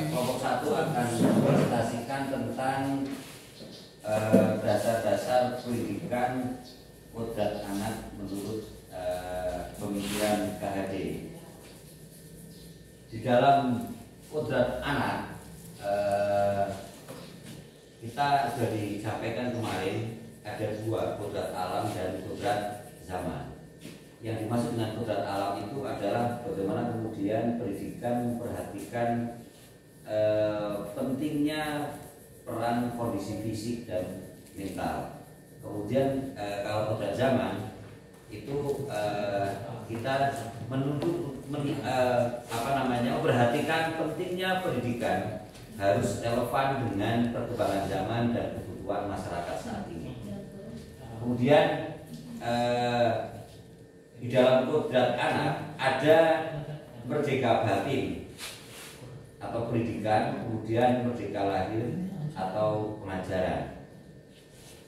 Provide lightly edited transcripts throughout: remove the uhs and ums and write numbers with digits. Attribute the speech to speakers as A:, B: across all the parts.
A: kelompok 1 akan mempresentasikan tentang dasar-dasar pendidikan kodrat anak menurut pemikiran KHD. Di dalam kodrat anak kita sudah disampaikan kemarin ada 2, kodrat alam dan kodrat zaman. Yang dimaksud dengan kodrat alam itu adalah bagaimana kemudian pendidikan memperhatikan pentingnya peran kondisi fisik dan mental. Kemudian kalau kodrat zaman itu kita menuntut memperhatikan pentingnya pendidikan harus relevan dengan perkembangan zaman dan kebutuhan masyarakat saat ini. Kemudian di dalam kodrat anak ada merdeka batin atau pendidikan, kemudian merdeka lahir atau pengajaran.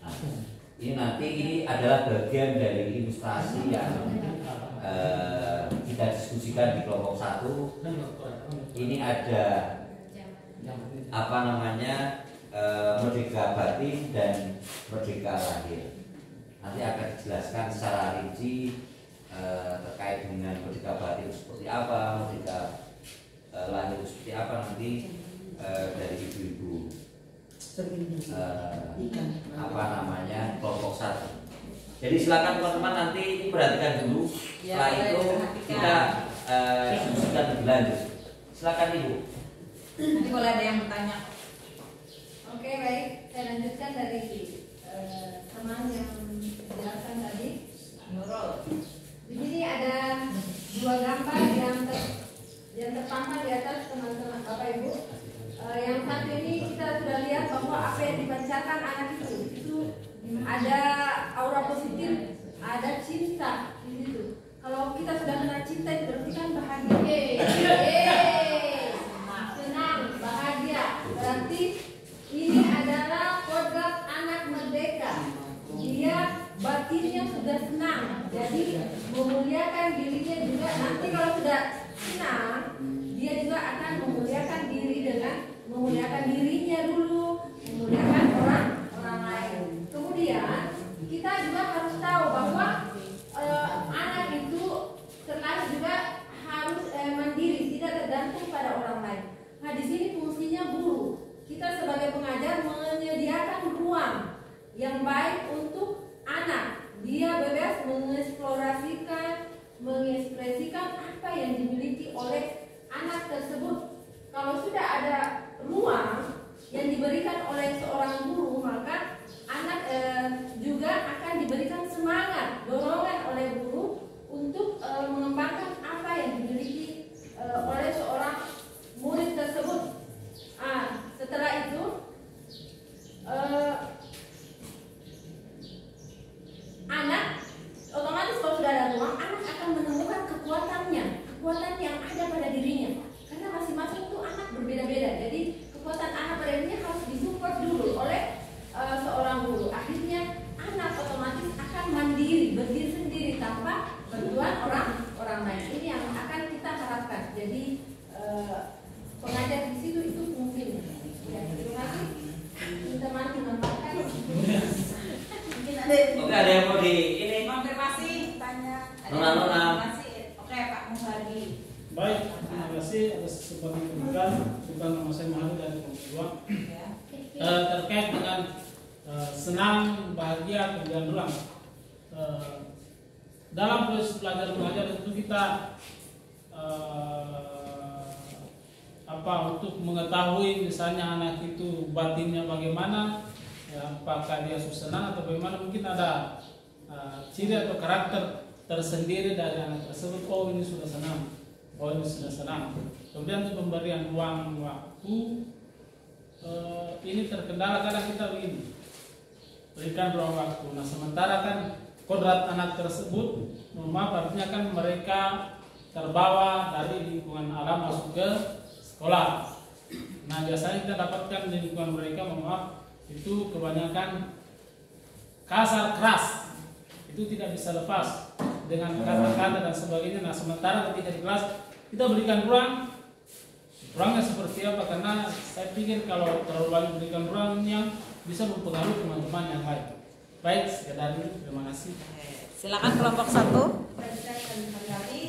A: Nah, ini adalah bagian dari ilustrasi yang kita diskusikan di kelompok 1. Ini ada merdeka batin dan merdeka lahir. Nanti akan dijelaskan secara rinci terkait dengan merdeka batin seperti apa, merdeka lahir seperti apa nanti dari ibu-ibu kelompok 1. Jadi silakan teman-teman nanti perhatikan dulu. Setelah itu kita diskusikan lebih lanjut. Silakan Ibu.
B: Nanti kalau ada yang bertanya.
C: Oke, baik, saya lanjutkan dari teman yang menjelaskan tadi, Nurul. Di sini ada 2 gambar yang terpampang di atas teman-teman Bapak Ibu. Yang satu ini kita sudah lihat bahwa apa yang dipancarkan anak itu ada aura positif, ada cinta di situ. Kalau kita sudah kenal cinta itu berarti kan bahagia, senang, bahagia. Berarti ini adalah kodrat anak merdeka. Dia batinnya sudah senang, jadi memuliakan dirinya juga. Nanti kalau sudah senang, dia juga akan memuliakan diri dengan memuliakan dirinya dulu, memuliakan orang lain. Kemudian kita juga harus tahu bahwa anak itu terlahir juga harus mandiri, tidak tergantung pada orang lain. Nah, di sini fungsinya guru. Kita sebagai pengajar menyediakan ruang yang baik untuk anak. Dia bebas mengekspresikan apa yang dimiliki oleh anak tersebut. Kalau sudah ada ruang yang diberikan oleh seorang guru, maka anak juga akan diberikan semangat, dorongan oleh guru untuk mengembangkan apa yang dimiliki oleh seorang murid tersebut. Setelah itu anak otomatis kalau sudah ada ruang, anak akan menemukan kekuatan yang ada pada dirinya. Karena masing-masing itu anak berbeda-beda. Jadi kekuatan anak pada dirinya harus disupport dulu oleh seorang guru. Akhirnya anak otomatis akan mandiri, berdiri sendiri tanpa bantuan orang lain. Ini yang akan kita harapkan. Jadi pengajar di situ itu fungsinya. Ya, terima kasih. Teman-teman menambahkan.
A: Oke, ada yang mau di ini
B: Konfirmasi, tanya.
A: Nona.
B: Oke, Pak Muhadi.
D: Baik, terima kasih atas kesempatan diberikan. Bukan nama saya Muhadi dari Kelompok 2. Terkait dengan senang, bahagia, kemudian ruang. Dalam proses belajar mengajar itu kita untuk mengetahui misalnya anak itu batinnya bagaimana, apakah dia senang atau bagaimana, mungkin ada ciri atau karakter tersendiri dari anak tersebut. Oh, ini sudah senang, oh ini sudah senang. Kemudian untuk pemberian ruang waktu ini terkendala kadang kita begini, berikan ruang waktu. Nah, sementara kan kodrat anak tersebut, artinya kan mereka terbawa dari lingkungan alam masuk ke sekolah. Nah, biasanya kita dapatkan di lingkungan mereka, itu kebanyakan kasar, keras. Itu tidak bisa lepas dengan kata-kata dan sebagainya. Nah, sementara ketika di kelas kita berikan ruang ruangnya seperti apa, karena saya pikir kalau terlalu banyak berikan ruangnya bisa mempengaruhi teman-teman yang lain. Baik, sekedar ini, terima kasih.
B: Silakan kelompok 1.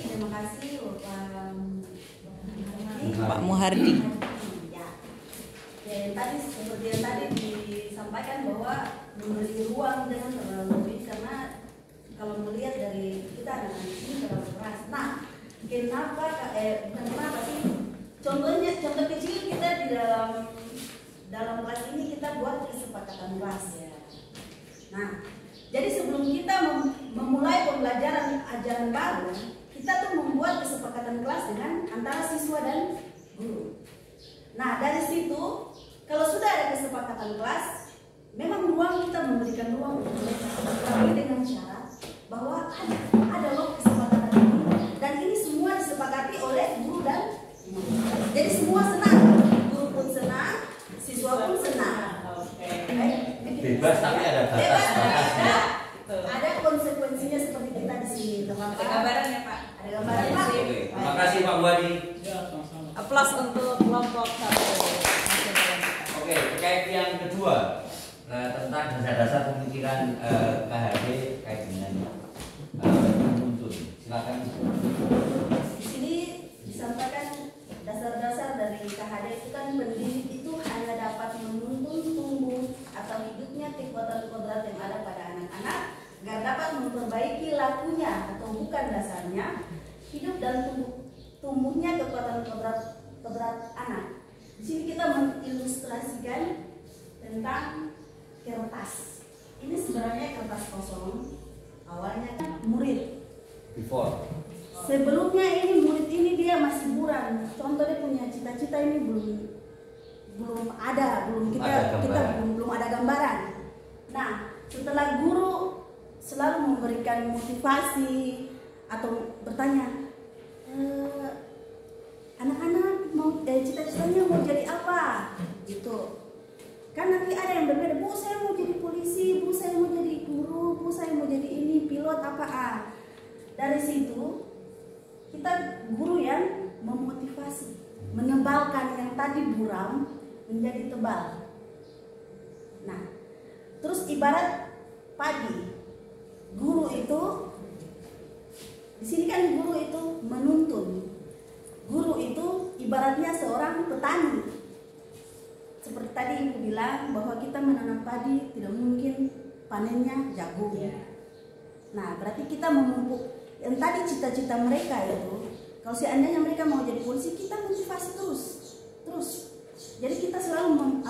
C: Terima kasih
B: Pak Muhardi.
C: Ya. Ya, yang tadi seperti yang tadi disampaikan bahwa memberi ruang jangan terlalu lebih, karena kalau melihat dari kita anak-anak ini terlalu keras. Nah, kenapa sih? Contoh kecil kita di dalam kelas ini kita buat kesepakatan kelas ya. Nah, jadi sebelum kita memulai pembelajaran ajaran baru, kita tuh membuat kesepakatan kelas dengan antara siswa dan guru. Nah, dari situ kalau sudah ada kesepakatan kelas, memang ruang kita memberikan ruang untuk mereka, tapi dengan syarat bahwa ada loh kesepakatan ini, dan ini semua disepakati oleh guru dan guru. Jadi semua senang, guru pun senang, siswa pun senang.
A: Bebas tapi ada batas-batasnya.
C: Ada konsekuensinya seperti kita di sini.
B: Ada gambaran ya Pak?
C: Ada gambaran Pak.
A: Oke, terima kasih Pak Buadi.
D: Ya, sama-sama.
B: Aplaus untuk kelompok 1.
A: Oke, terkait yang kedua tentang dasar-dasar pemikiran KHD terkait dengan menuntun. Silakan.
C: Di sini disampaikan dasar-dasar dari KHD itu kan pendidik itu hanya dapat menuntun tumbuh atau hidupnya kekuatan kodrat yang ada pada anak-anak agar dapat memperbaiki lakunya atau bukan dasarnya hidup dan tumbuhnya kekuatan kodrat anak. Di sini kita mengilustrasikan tentang kertas. Ini sebenarnya kertas kosong. Awalnya kan murid.
A: Before.
C: Sebelumnya ini murid ini dia masih buram. Contoh dia punya cita-cita ini belum ada gambaran. Nah, setelah guru selalu memberikan motivasi atau bertanya, anak-anak mau cita-citanya mau jadi apa? Gitu. Kan nanti ada yang berbeda. Bu, saya mau jadi polisi. Bu, saya mau jadi guru. Bu, saya mau jadi ini pilot apa? Dari situ kita guru yang memotivasi, menebalkan yang tadi buram menjadi tebal. Nah, terus ibarat padi, guru itu di sini kan guru itu menuntun. Guru itu ibaratnya seorang petani. Seperti tadi Ibu bilang bahwa kita menanam padi tidak mungkin panennya jagung. Nah, berarti kita memupuk yang tadi cita-cita mereka itu. Kalau seandainya mereka mau jadi polisi, kita motivasi terus. Jadi kita selalu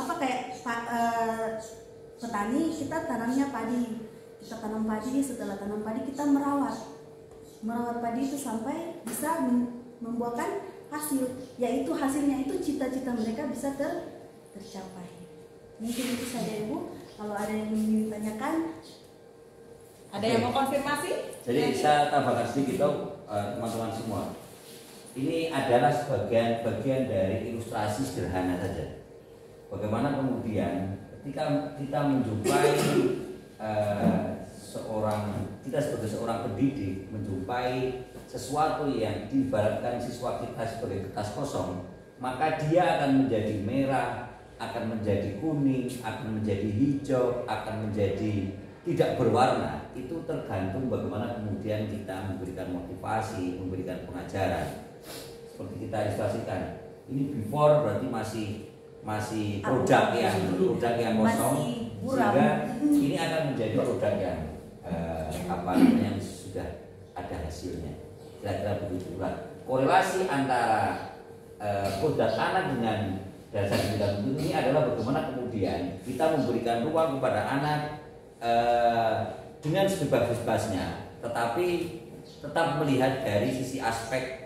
C: petani, kita tanamnya padi. Kita tanam padi, setelah tanam padi kita merawat padi itu sampai bisa membuahkan hasil. Yaitu hasilnya itu cita-cita mereka bisa tercapai. Mungkin itu saja Ibu. Kalau ada yang ingin ditanyakan.
B: Ada yang mau konfirmasi?
A: Jadi saya tambahkan sedikit teman-teman semua. Ini adalah bagian dari ilustrasi sederhana saja. Bagaimana kemudian ketika kita menjumpai kita sebagai seorang pendidik menjumpai sesuatu yang diibaratkan siswa kita sebagai kertas kosong, maka dia akan menjadi merah, akan menjadi kuning, akan menjadi hijau, akan menjadi tidak berwarna. Itu tergantung bagaimana kemudian kita memberikan motivasi, memberikan pengajaran. Seperti kita ilustrasikan, ini before berarti masih produk yang kosong, sehingga ini akan menjadi produk yang yang sudah ada hasilnya. Kira-kira begitu. Korelasi antara kodrat anak dengan dasar pendidikan ini adalah bagaimana kemudian kita memberikan ruang kepada anak dengan sebebas-bebasnya, tetapi tetap melihat dari sisi aspek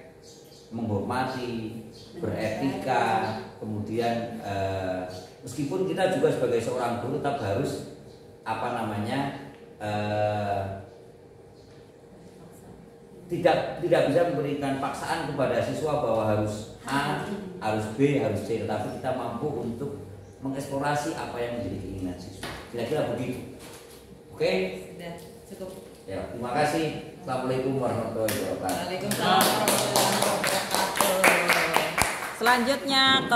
A: menghormati, beretika, kemudian meskipun kita juga sebagai seorang guru tetap harus tidak bisa memberikan paksaan kepada siswa bahwa harus A, harus B, harus C, tetapi kita mampu untuk mengeksplorasi apa yang menjadi keinginan siswa. Kira-kira begitu. Oke?
B: Sudah cukup.
A: Ya, terima kasih. Assalamualaikum warahmatullahi wabarakatuh.
B: Waalaikumsalam warahmatullahi wabarakatuh. Selanjutnya